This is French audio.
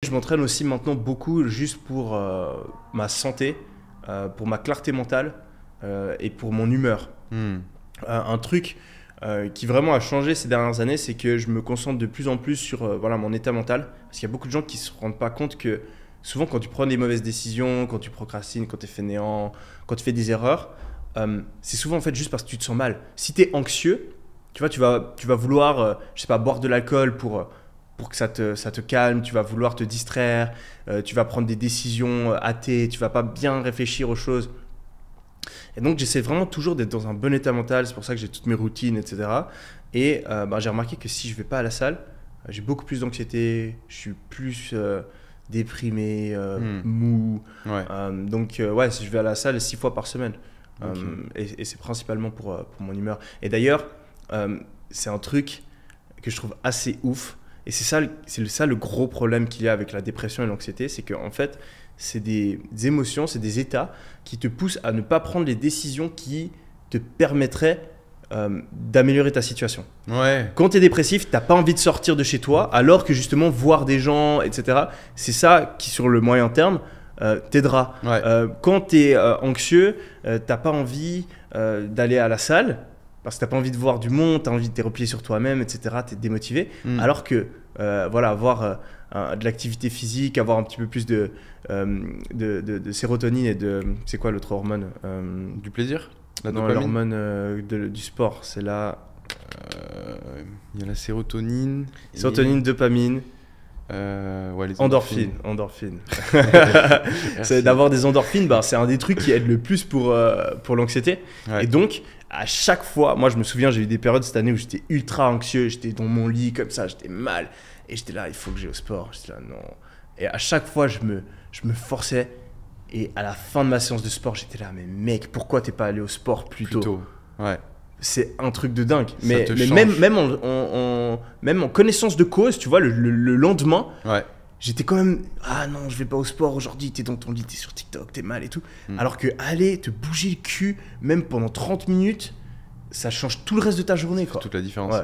Je m'entraîne aussi maintenant beaucoup juste pour ma santé, pour ma clarté mentale et pour mon humeur. Un truc qui vraiment a changé ces dernières années, c'est que je me concentre de plus en plus sur voilà, mon état mental. Parce qu'il y a beaucoup de gens qui ne se rendent pas compte que souvent quand tu prends des mauvaises décisions, quand tu procrastines, quand tu es fainéant, quand tu fais des erreurs, c'est souvent en fait juste parce que tu te sens mal. Si tu es anxieux, tu vois, tu vas vouloir je sais pas, boire de l'alcool pour que ça te calme, tu vas vouloir te distraire, tu vas prendre des décisions hâtées, tu vas pas bien réfléchir aux choses. Et donc j'essaie vraiment toujours d'être dans un bon état mental, c'est pour ça que j'ai toutes mes routines, etc. Et j'ai remarqué que si je vais pas à la salle, j'ai beaucoup plus d'anxiété, je suis plus déprimé, mou. Ouais. Donc je vais à la salle 6 fois par semaine. Okay. Et c'est principalement pour mon humeur. Et d'ailleurs, c'est un truc que je trouve assez ouf. Et c'est ça le gros problème qu'il y a avec la dépression et l'anxiété, c'est qu'en fait, c'est des émotions, c'est des états qui te poussent à ne pas prendre les décisions qui te permettraient d'améliorer ta situation. Ouais. Quand tu es dépressif, tu n'as pas envie de sortir de chez toi, alors que justement, voir des gens, etc., c'est ça qui, sur le moyen terme, t'aidera. Ouais. Quand tu es anxieux, tu n'as pas envie d'aller à la salle, parce que tu n'as pas envie de voir du monde, tu as envie de te replier sur toi-même, etc., tu es démotivé. Alors que avoir de l'activité physique, avoir un petit peu plus de sérotonine et de... C'est quoi l'autre hormone Du plaisir? La Non, dopamine? l'hormone du sport, c'est la... Il y a la sérotonine. Sérotonine, dopamine, Ouais, les endorphine. C'est d'avoir des endorphines, c'est un des trucs qui aide le plus pour l'anxiété. Ouais. Et donc, à chaque fois, moi je me souviens, j'ai eu des périodes cette année où j'étais ultra anxieux, j'étais dans mon lit comme ça, j'étais mal. Et j'étais là, il faut que j'aille au sport. J'étais là, non. Et à chaque fois, je me forçais. Et à la fin de ma séance de sport, j'étais là, mais mec, pourquoi t'es pas allé au sport plus tôt? Ouais. C'est un truc de dingue. Ça Mais te même en connaissance de cause, tu vois, le lendemain, Ouais. j'étais quand même, ah non, je vais pas au sport aujourd'hui, t'es dans ton lit, t'es sur TikTok, t'es mal et tout. Alors que aller te bouger le cul, même pendant 30 minutes, ça change tout le reste de ta journée, quoi. Toute la différence. Ouais.